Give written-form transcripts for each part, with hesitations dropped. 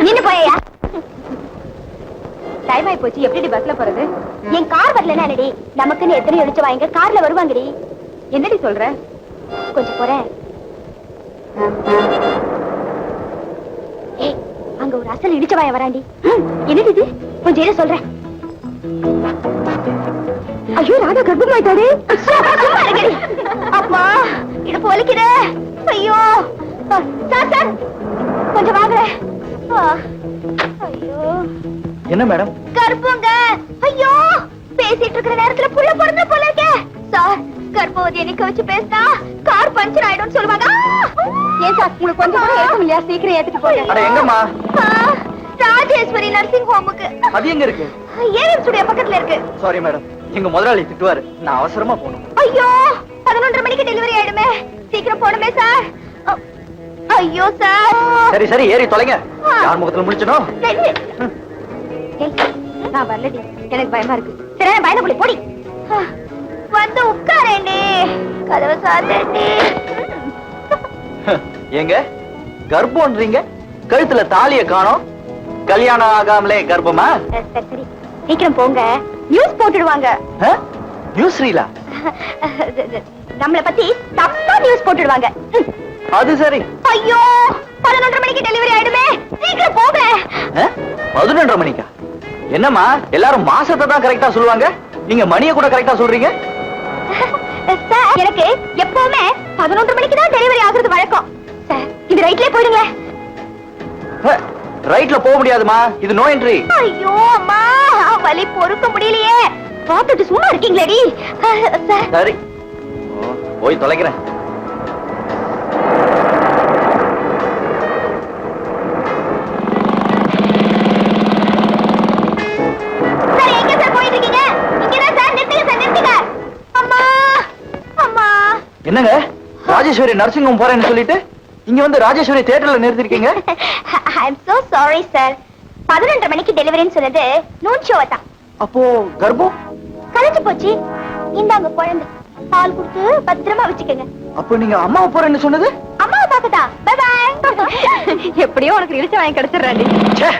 நின்னு போயா? டைம் ஆயி போச்சு. எப்படி பஸ்ல போறது? என் கார் வரலன்னா என்னடி? நமக்குன்னு எத்தனை எடுத்து வாங்க கார்ல வருவாங்கடி. என்னடி சொல்ற? கொஞ்சம் போறேன். அங்க ஒரு அசல் இடிச்சவாய வராண்டி. என்னது இது? கொஞ்சம் இரு சொல்றேன். ஐயோ ராதா கர்ப்பமாயிட்டாரு. அப்பா இடுப்பு வலிக்குது. ஐயோ சார் சார் கொஞ்சம் வாங்க. ஐயோ என்ன மேடம்? கர்ப்பங்க. ஐயோ பேசிட்டு இருக்கிற நேரத்துல புள்ள பிறந்த போல இருக்கே. சார் கர்ப்பவதியை நிக்க வச்சு பேசினா கார் பஞ்சர் ஆயிடும் சொல்லுவாங்க. ஏன் சார் உங்களுக்கு கொஞ்சம் கூட ஏற்கும் இல்லையா? சீக்கிரம் ஏத்துட்டு போங்க. அட எங்கம்மா? ராஜேஸ்வரி நர்சிங் ஹோமுக்கு. அது எங்க இருக்கு? ஏஎம் ஸ்டுடியோ பக்கத்துல இருக்கு. சாரி மேடம், எங்க முதலாளி திட்டுவாரு. நான் அவசரமா போகணும். ஐயோ 11:30 மணிக்கு டெலிவரி ஆயிடுமே. சீக்கிரம் போடுமே சார். ஐயோ சார். சரி சரி ஏறி தொலைங்க. யார் முகத்துல முடிச்சனோ? நான் வரலடி, எனக்கு பயமா இருக்கு. சரி பயந்த புள்ளி போடி. வந்து உட்காரேண்டி. கதவை சாத்தேண்டி. ஏங்க கர்ப்பம்ன்றீங்க, கழுத்துல தாலிய காணோம். கல்யாணம் ஆகாமலே கர்ப்பமா? சரி சரி சீக்கிரம் போங்க, நியூஸ் போட்டுடுவாங்க. நியூஸ் ரீலா? நம்மளை பத்தி தப்பா நியூஸ் போட்டுடுவாங்க. அது சரி. ஐயோ 11:30 மணிக்கு டெலிவரி ஆயிடுமே. சீக்கிரம் போங்க. 11:30 மணிக்கா? என்னம்மா எல்லாரும் மாசத்தை தான் கரெக்டா சொல்லுவாங்க, நீங்க மணியை கூட கரெக்டா சொல்றீங்க. சார் எனக்கு எப்பவுமே 11:30 மணிக்கு தான் டெலிவரி ஆகுறது வழக்கம். சார் இது ரைட்லயே போயிடுங்க. ரைட்ல போக முடியாதுமா, இது நோ என்ட்ரி. ஐயோ அம்மா வலி பொறுக்க முடியலையே. பார்த்துட்டு சும்மா இருக்கீங்களேடி. சரி போய் தொலைக்கிறேன். சார் எங்க சார் போயிட்டு இருக்கீங்க? இங்கதான் சார். நிறுத்துங்க சார் நிறுத்துங்க. அம்மா அம்மா. என்னங்க ராஜேஸ்வரி நர்சிங் ஹோம் போறேன்னு சொல்லிட்டு இங்க வந்து ராஜேஸ்வரி தியேட்டர்ல நிறுத்திருக்கீங்க? ஐ அம் சோ சாரி சார். 11:30 மணிக்கு டெலிவரின்னு சொன்னது நூன் ஷோவை தான். அப்போ கர்ப்பம் கலைஞ்சு போச்சு. இந்தாங்க குழந்தை, பால் கொடுத்து பத்திரமா வச்சுக்கங்க. அப்போ நீங்க அம்மாவை போறேன்னு சொன்னது? அம்மாவை பார்க்கதா. By by. எப்படியோ உனக்கு இழுச்ச வாங்கி கிடைச்சிடுறாண்டி. ச்சே,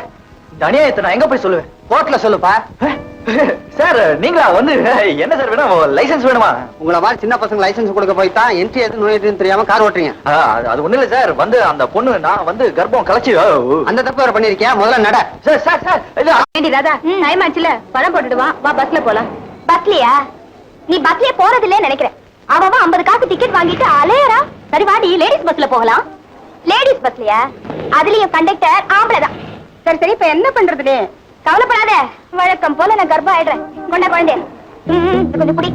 தனியாயத்தை நான் எங்க போய் சொல்லுவேன்? கோர்ட்ல சொல்லுப்பா. சார் நீங்களா வந்து என்ன சார் வேணும்? லைசென்ஸ் வேணுமா? உங்களை மாதிரி சின்ன பசங்க லைசென்ஸ் கொடுக்க போய் தான் என்ட்ரி எது நோய் எதுன்னு தெரியாம கார் ஓட்டுறீங்க. அது ஒண்ணு இல்ல சார், வந்து அந்த பொண்ணு நான் வந்து கர்ப்பம் கலைச்சு அந்த தப்பு வேற பண்ணிருக்கியா? முதல்ல நட. சார் சார் சார் ஏண்டி ராதா, டைம் ஆச்சுல, பழம் போட்டுட்டு வா. வா பஸ்ல போலாம். பஸ்லயா? நீ பஸ்லயே போறதில்லையே நினைக்கிறேன். அவன் 50 காசு டிக்கெட் வாங்கிட்டு அலையறா. சரி வாடி லேடிஸ் பஸ்ல போகலாம். லேடிஸ் பஸ்லயா? அதுலயும் கண்டக்டர் ஆம்பளை தான். சரி சரி இப்ப என்ன பண்றது? கவலைப்படாத, வழக்கம் போல நான் கர்ப்பம் ஆயிடுறேன். கொண்டா குழந்தை. கொஞ்சம் குடி.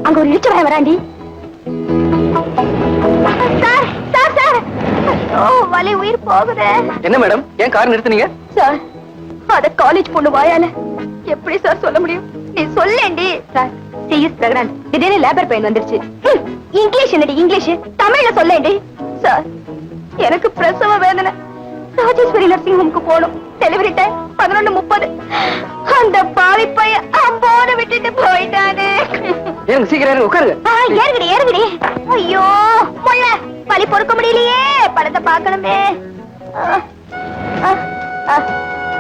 அங்க ஒரு இழுச்ச வாய வராண்டி. சார் சார் சார், ஐயோ வலி உயிர் போகுது. என்ன மேடம் ஏன் கார் நிறுத்துனீங்க? சார் அத காலேஜ் பொண்ணு வாயால எப்படி சார் சொல்ல முடியும்? நீ சொல்லேண்டி. சார் சிஎஸ் பிரகரன் திடீர்னு லேபர் பெயின் வந்துருச்சு. இங்கிலீஷ் என்னடி இங்கிலீஷ்? தமிழ்ல சொல்லேண்டி. சார் எனக்கு பிரசவ வேதனை. ராஜேஸ்வரி நர்சிங் ஹோமுக்கு போகணும். Delivery time 11:30. அந்த பாவி பையன் அம்போட விட்டுட்டு போயிட்டானே. எனக்கு சீக்கிரம் உட்காருங்க. ஏறுங்கடி ஏறுங்கடி. ஐயோ முள்ள வலி பொறுக்க முடியலையே. படத்தை பார்க்கணுமே.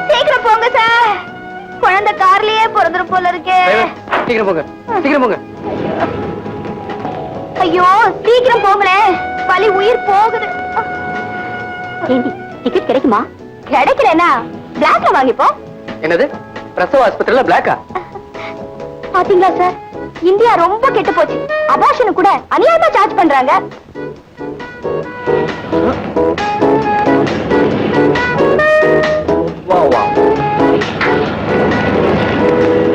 சீக்கிரம் போங்க சார், குழந்தை கார்லயே பிறந்துரும் போல இருக்கே. சீக்கிரம் போங்க சீக்கிரம் போங்க. ஐயோ சீக்கிரம் போங்களே, வலி உயிர் போகுது. டிக்கெட் கிடைக்குமா? கிடைக்கலனா பிளாக்ல வாங்கிப்போ. என்னது பிரசவ ஆஸ்பத்திரியில பிளாக்கா? பாத்தீங்களா சார், இந்தியா ரொம்ப கெட்டு போச்சு. அபார்ஷன் கூட அநியாயமா சார்ஜ் பண்றாங்க. வா வா.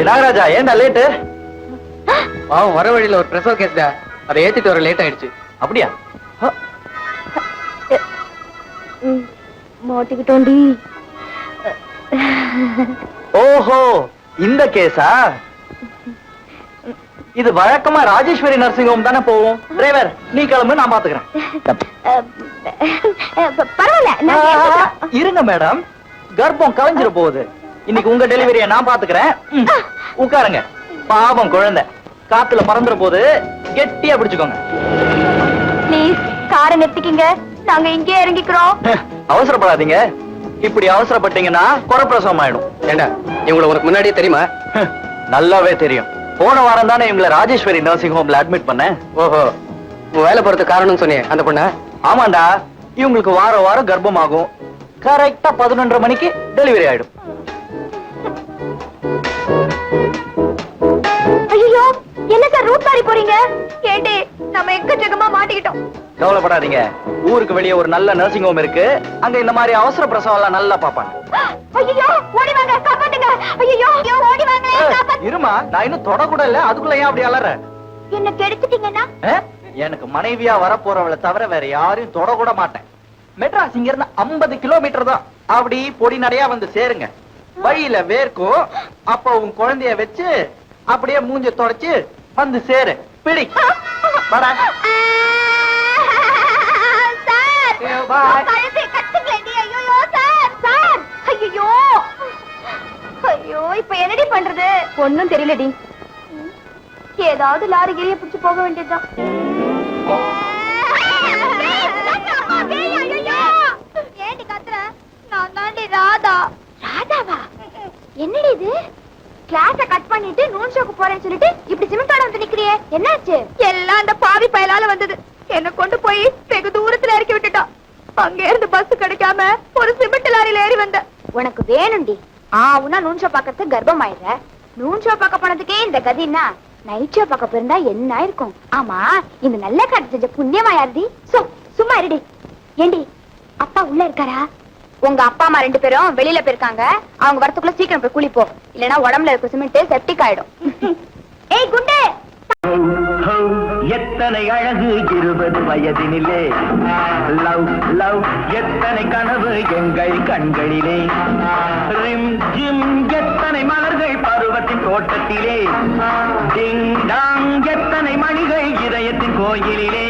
நாகராஜா ஏன்டா லேட்டு? பாவம் வர வழியில ஒரு பிரசவ கேஸ்டா, அதை ஏத்திட்டு வர லேட் ஆயிடுச்சு. அப்படியா? மாட்டிக்கிட்டோண்டி. ஓஹோ இந்த கேஸா? இது வழக்கமா ராஜேஸ்வரி நர்சிங் ஹோம் தானே போவோம். டிரைவர் நீ கிளம்பு, நான் பாத்துக்கிறேன். பரவாயில்ல இருங்க மேடம், கர்ப்பம் கலைஞ்சிட போகுது. இன்னைக்கு உங்க டெலிவரியை நான் பாத்துக்கிறேன். உட்காருங்க. பாவம் குழந்தை காத்துல பறந்துற போது கெட்டியா பிடிச்சுக்கோங்க. ப்ளீஸ் காரை நிறுத்திக்கிங்க, நாங்க இங்கே இறங்கிக்கிறோம். அவசரப்படாதீங்க. இப்படி அவசரப்பட்டீங்கன்னா குறப்பிரசவம் ஆயிடும். ஏண்டா இவங்களை உனக்கு முன்னாடியே தெரியுமா? நல்லாவே தெரியும். போன வாரம் தானே இவங்களை ராஜேஸ்வரி நர்சிங் ஹோம்ல அட்மிட் பண்ணேன். ஓஹோ, உன் வேலை போறதுக்கு காரணம்னு சொன்னியே அந்த பொண்ணா? ஆமாண்டா, இவங்களுக்கு வாரம் வாரம் கர்ப்பமாகும். கரெக்டா 11:30 மணிக்கு டெலிவரி ஆயிடும். ஐயோ, என்ன சார் ரூட் மாறி போறீங்க? கேட்டே நம்ம எக்கச்சக்கமா மாட்டிக்கிட்டோம். கவலைப்படாதீங்க, ஊருக்கு வெளியே ஒரு நல்ல நர்சிங் ஹோம் இருக்கு. அங்க இந்த மாதிரி அவசர பிரசவம் எல்லாம் நல்லா பாப்பாங்க. ஐயோ, ஓடி வாங்க, காப்பாத்துங்க. ஐயோ, ஓடி வாங்க, காப்பாத்து. இருமா, நான் இன்னும் தொட கூட இல்ல, அதுக்குள்ள ஏன் அப்படி அலற? என்ன கெடுத்துட்டீங்கன்னா? எனக்கு மனைவியா வரப்போறவளை தவிர வேற யாரையும் தொட கூட மாட்டேன். மெட்ராஸ் இங்க இருந்து 50 கிலோமீட்டர் தான். அப்படி பொடி நடையா வந்து சேருங்க. வழியில வேர்க்கும். அப்ப உன் குழந்தைய வச்சு அப்படியே மூஞ்ச தொடச்சு வந்து சேரு. பிடி வாடா. சார், கழுத்தை கட்டுங்களேடி. ஐயோ சார், சார். ஐயோ, ஐயோ, இப்ப என்னடி பண்றது? ஒண்ணும் தெரியலடி. ஏதாவது லாரி கிரிய பிடிச்சு போக வேண்டியதுதான். ஏண்டி கத்துற? நான் தாண்டி ராதா. ராதாவா? என்னடி இது? கிளாஸ கட் பண்ணிட்டு நூன் ஷோக்கு போறேன்னு சொல்லிட்டு இப்படி சிமெண்டோட வந்து நிக்கிறியே, என்னாச்சு? எல்லாம் அந்த பாவி பயலால வந்தது. என்ன கொண்டு போய் வெகு தூரத்துல இறக்கி விட்டுட்டான். அங்க இருந்து பஸ் கிடைக்காம ஒரு சிமெண்ட் லாரியில ஏறி வந்த. உனக்கு வேணும்டி. உன்னா நூன் ஷோ பாக்கிறதுக்கு கர்ப்பம் ஆயிடுற. நூன் ஷோ பார்க்க போனதுக்கே இந்த கதின்னா நைட் ஷோ பார்க்க போயிருந்தா என்ன இருக்கும்? ஆமா, இந்த நல்ல காட்டு செஞ்ச புண்ணியமா யாருடி? சும்மா இருடி. ஏண்டி, அப்பா உள்ள இருக்காரா? உங்க அப்பா அம்மா 2 பேரும் வெளியில போயிருக்காங்க. அவங்க வரத்துக்குள்ள சீக்கிரம் போய் குளிப்போ, இல்லனா உடம்புல இருக்க சிமெண்ட் செப்டிக் ஆயிடும். ஏய் குண்டே, எத்தனை அழகு 20 வயதினிலே, லவ் லவ் எத்தனை கனவு எங்கள் கண்களிலே, ரிம் ஜிம் எத்தனை மலர்கள் பருவத்தின் தோட்டத்திலே, டிங் டாங் எத்தனை மணிகள் இதயத்தின் கோயிலிலே.